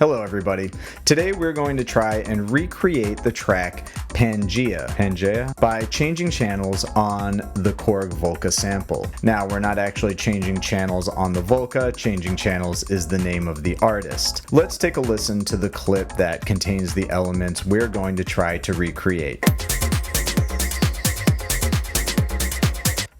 Hello everybody. Today we're going to try and recreate the track Pangea by changing channels on the Korg Volca sample. Now we're not actually changing channels on the Volca, changing channels is the name of the artist. Let's take a listen to the clip that contains the elements we're going to try to recreate.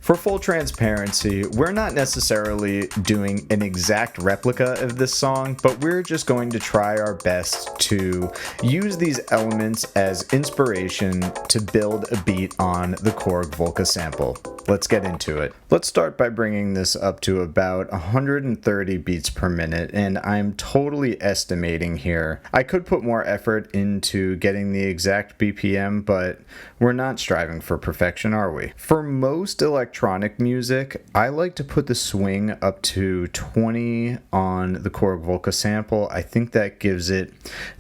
For full transparency, we're not necessarily doing an exact replica of this song, but we're just going to try our best to use these elements as inspiration to build a beat on the Korg Volca sample. Let's get into it. Let's start by bringing this up to about 130 beats per minute, and I'm totally estimating here. I could put more effort into getting the exact BPM, but we're not striving for perfection, are we? For most electronic music, I like to put the swing up to 20 on the Korg Volca sample. I think that gives it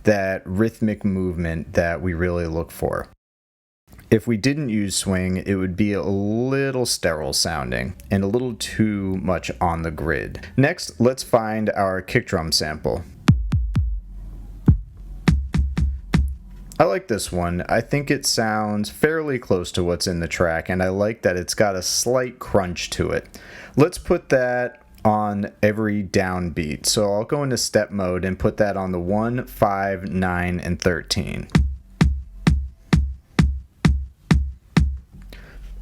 that rhythmic movement that we really look for. If we didn't use swing, it would be a little sterile sounding and a little too much on the grid. Next, let's find our kick drum sample. I like this one. I think it sounds fairly close to what's in the track, and I like that it's got a slight crunch to it. Let's put that on every downbeat. So I'll go into step mode and put that on the 1, 5, 9, and 13.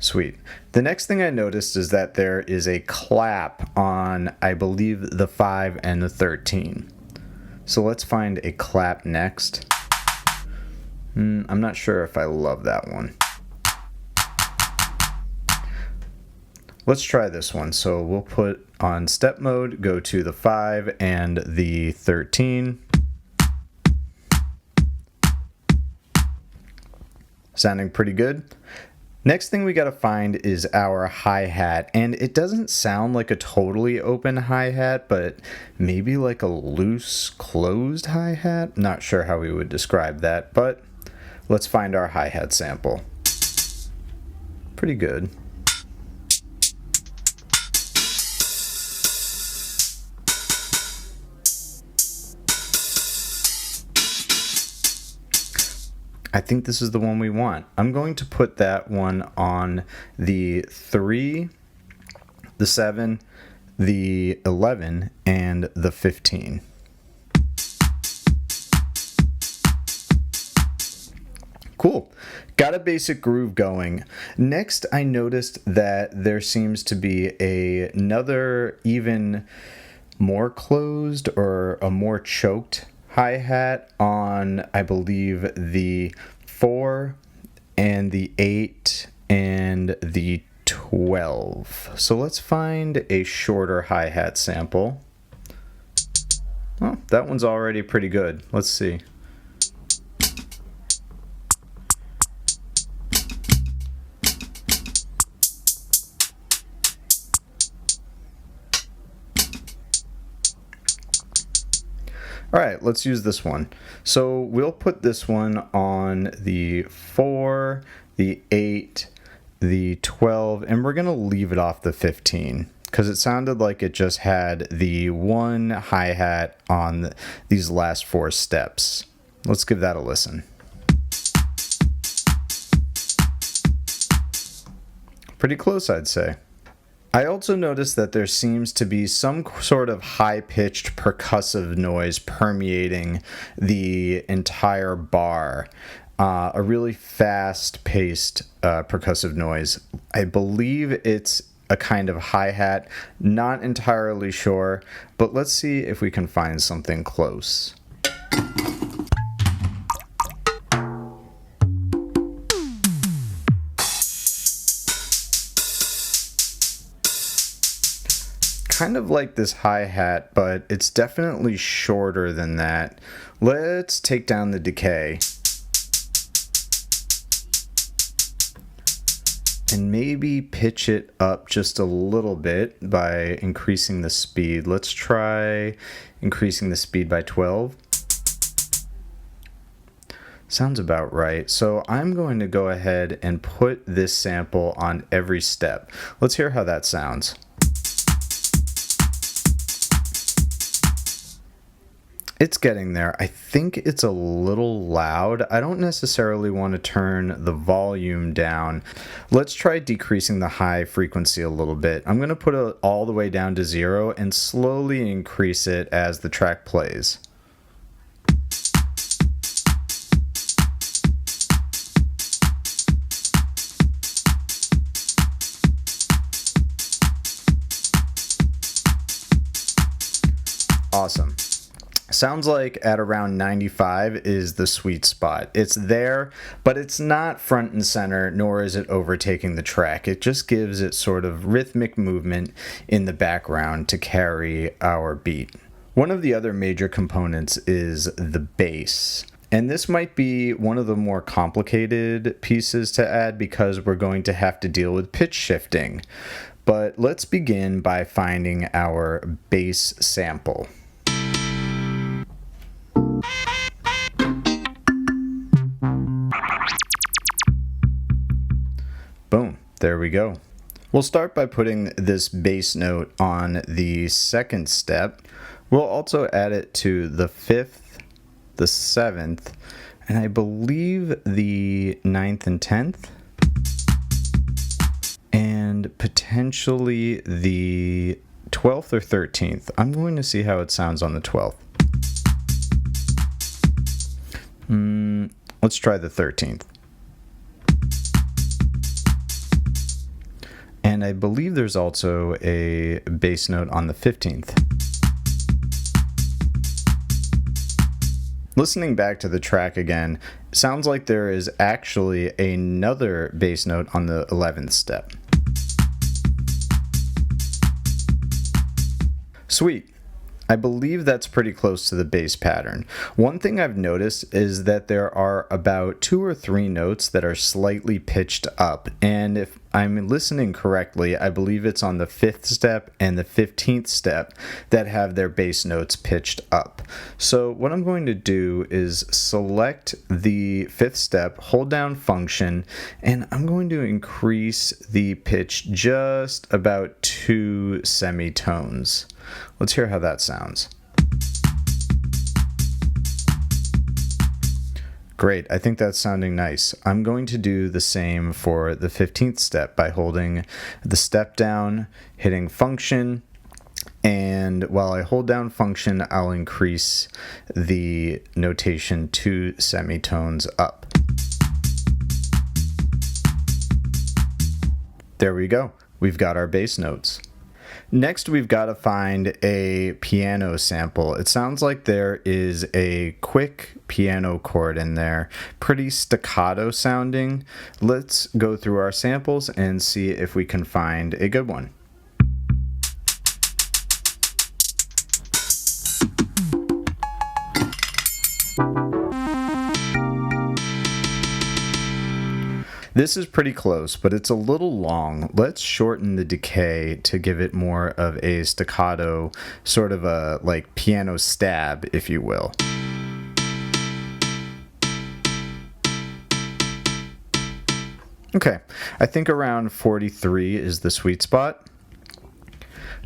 Sweet. The next thing I noticed is that there is a clap on, I believe, the 5 and the 13. So let's find a clap next. I'm not sure if I love that one. Let's try this one. So we'll put on step mode, go to the 5 and the 13. Sounding pretty good. Next thing we gotta find is our hi-hat, and it doesn't sound like a totally open hi-hat, but maybe like a loose closed hi-hat. Not sure how we would describe that, but let's find our hi-hat sample. Pretty good. I think this is the one we want. I'm going to put that one on the 3, the 7, the 11, and the 15. Cool. Got a basic groove going. Next, I noticed that there seems to be another even more closed or a more choked hi-hat on, I believe, the 4 and the 8 and the 12. So let's find a shorter hi-hat sample. Oh, that one's already pretty good. Let's see. All right, let's use this one. So we'll put this one on the 4, the 8, the 12, and we're gonna leave it off the 15 because it sounded like it just had the one hi-hat on these last 4 steps. Let's give that a listen. Pretty close, I'd say. I also noticed that there seems to be some sort of high-pitched percussive noise permeating the entire bar. A really fast-paced percussive noise. I believe it's a kind of hi-hat, not entirely sure, but let's see if we can find something close. Kind of like this hi-hat, but it's definitely shorter than that. Let's take down the decay. And maybe pitch it up just a little bit by increasing the speed. Let's try increasing the speed by 12. Sounds about right. So I'm going to go ahead and put this sample on every step. Let's hear how that sounds. It's getting there. I think it's a little loud. I don't necessarily want to turn the volume down. Let's try decreasing the high frequency a little bit. I'm going to put it all the way down to 0 and slowly increase it as the track plays. Awesome. Sounds like at around 95 is the sweet spot. It's there, but it's not front and center, nor is it overtaking the track. It just gives it sort of rhythmic movement in the background to carry our beat. One of the other major components is the bass. And this might be one of the more complicated pieces to add because we're going to have to deal with pitch shifting. But let's begin by finding our bass sample. Boom, there we go. We'll start by putting this bass note on the second step. We'll also add it to the 5th, the 7th, and I believe the 9th and 10th, and potentially the 12th or 13th. I'm going to see how it sounds on the 12th. Let's try the 13th. And I believe there's also a bass note on the 15th. Listening back to the track again, sounds like there is actually another bass note on the 11th step. Sweet. I believe that's pretty close to the bass pattern. One thing I've noticed is that there are about 2 or 3 notes that are slightly pitched up, and if I'm listening correctly, I believe it's on the 5th step and the 15th step that have their bass notes pitched up. So what I'm going to do is select the 5th step, hold down function, and I'm going to increase the pitch just about 2 semitones. Let's hear how that sounds. Great, I think that's sounding nice. I'm going to do the same for the 15th step by holding the step down, hitting function, and while I hold down function, I'll increase the notation 2 semitones up. There we go. We've got our bass notes. Next, we've got to find a piano sample. It sounds like there is a quick piano chord in there, pretty staccato sounding. Let's go through our samples and see if we can find a good one. This is pretty close, but it's a little long. Let's shorten the decay to give it more of a staccato, sort of a like piano stab, if you will. Okay, I think around 43 is the sweet spot.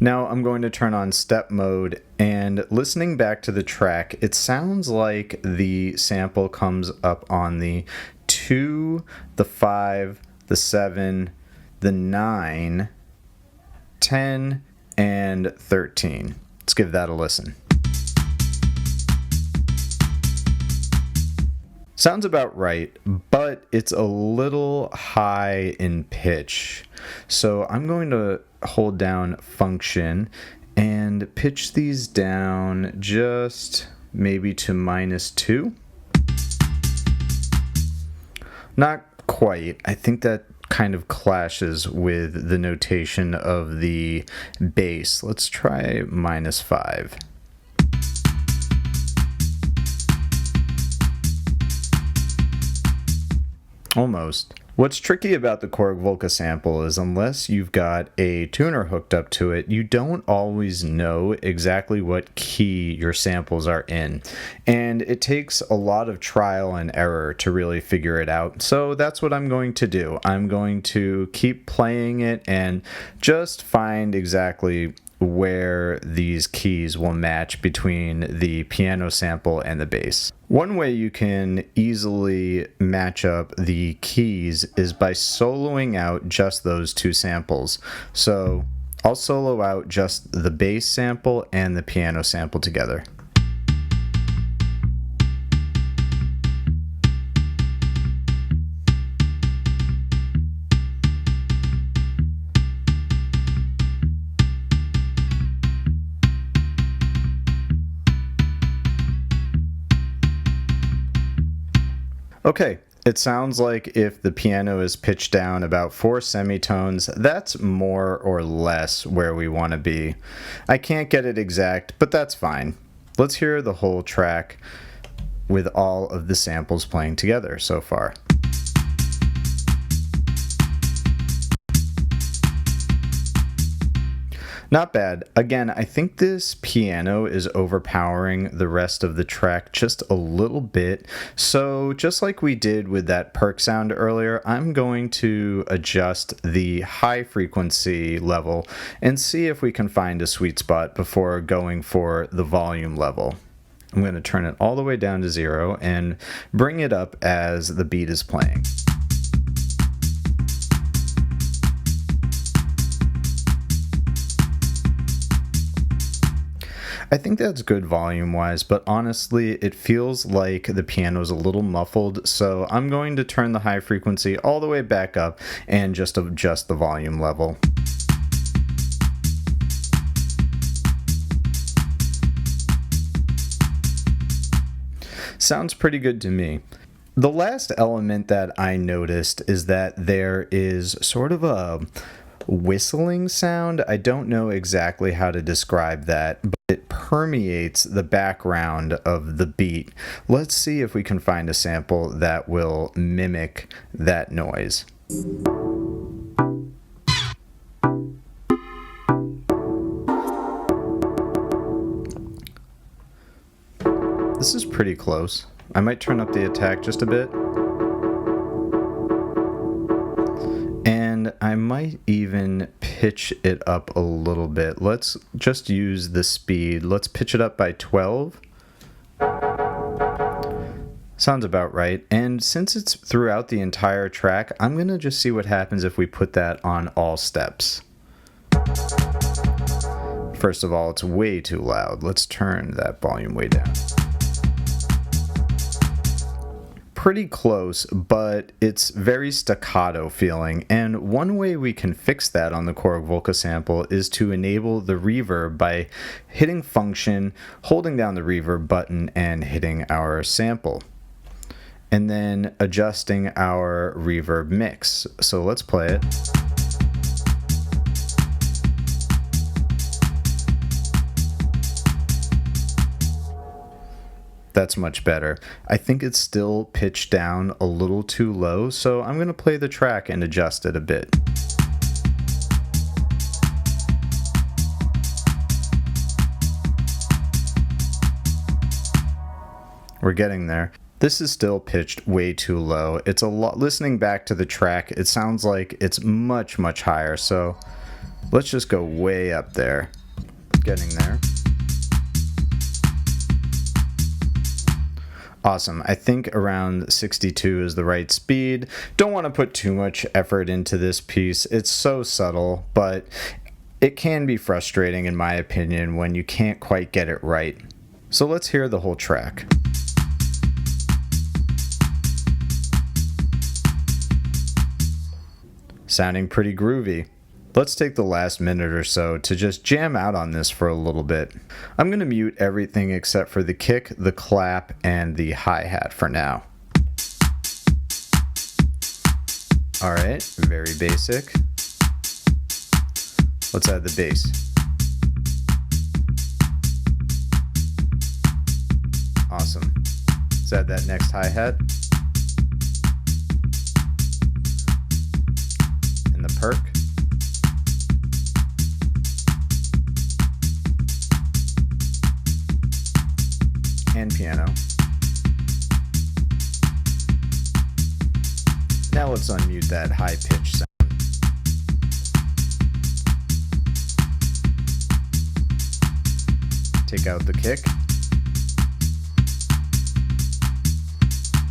Now I'm going to turn on step mode, and listening back to the track, it sounds like the sample comes up on the 2, the 5, the 7, the 9, 10, and 13. Let's give that a listen. Sounds about right, but it's a little high in pitch. So I'm going to hold down function and pitch these down just maybe to -2. Not quite. I think that kind of clashes with the notation of the bass. Let's try -5. Almost. What's tricky about the Korg Volca sample is unless you've got a tuner hooked up to it, you don't always know exactly what key your samples are in. And it takes a lot of trial and error to really figure it out. So that's what I'm going to do. I'm going to keep playing it and just find exactly where these keys will match between the piano sample and the bass. One way you can easily match up the keys is by soloing out just those two samples. So I'll solo out just the bass sample and the piano sample together. Okay, it sounds like if the piano is pitched down about 4 semitones, that's more or less where we want to be. I can't get it exact, but that's fine. Let's hear the whole track with all of the samples playing together so far. Not bad. Again, I think this piano is overpowering the rest of the track just a little bit. So just like we did with that perc sound earlier, I'm going to adjust the high frequency level and see if we can find a sweet spot before going for the volume level. I'm going to turn it all the way down to 0 and bring it up as the beat is playing. I think that's good volume-wise, but honestly, it feels like the piano's a little muffled, so I'm going to turn the high frequency all the way back up and just adjust the volume level. Sounds pretty good to me. The last element that I noticed is that there is sort of a whistling sound. I don't know exactly how to describe that, but it permeates the background of the beat. Let's see if we can find a sample that will mimic that noise. This is pretty close. I might turn up the attack just a bit. And I might even pitch it up a little bit. Let's just use the speed. Let's pitch it up by 12. Sounds about right. And since it's throughout the entire track, I'm going to just see what happens if we put that on all steps. First of all, it's way too loud. Let's turn that volume way down. Pretty close, but it's very staccato feeling, and one way we can fix that on the Korg Volca sample is to enable the reverb by hitting function, holding down the reverb button, and hitting our sample, and then adjusting our reverb mix. So let's play it. That's much better. I think it's still pitched down a little too low, so I'm going to play the track and adjust it a bit. We're getting there. This is still pitched way too low. It's a lot. Listening back to the track, it sounds like it's much, much higher, so let's just go way up there. Getting there. Awesome. I think around 62 is the right speed. Don't want to put too much effort into this piece. It's so subtle, but it can be frustrating in my opinion when you can't quite get it right. So let's hear the whole track. Sounding pretty groovy. Let's take the last minute or so to just jam out on this for a little bit. I'm going to mute everything except for the kick, the clap, and the hi-hat for now. Alright, very basic. Let's add the bass. Awesome. Let's add that next hi-hat. And the perc. And piano. Now let's unmute that high pitch sound. Take out the kick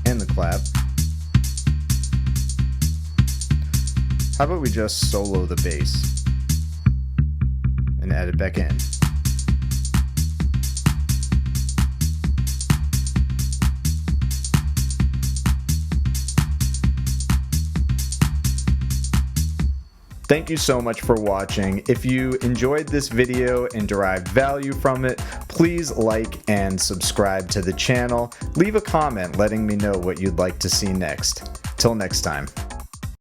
and the clap. How about we just solo the bass and add it back in? Thank you so much for watching. If you enjoyed this video and derived value from it, please like and subscribe to the channel. Leave a comment letting me know what you'd like to see next. Till next time.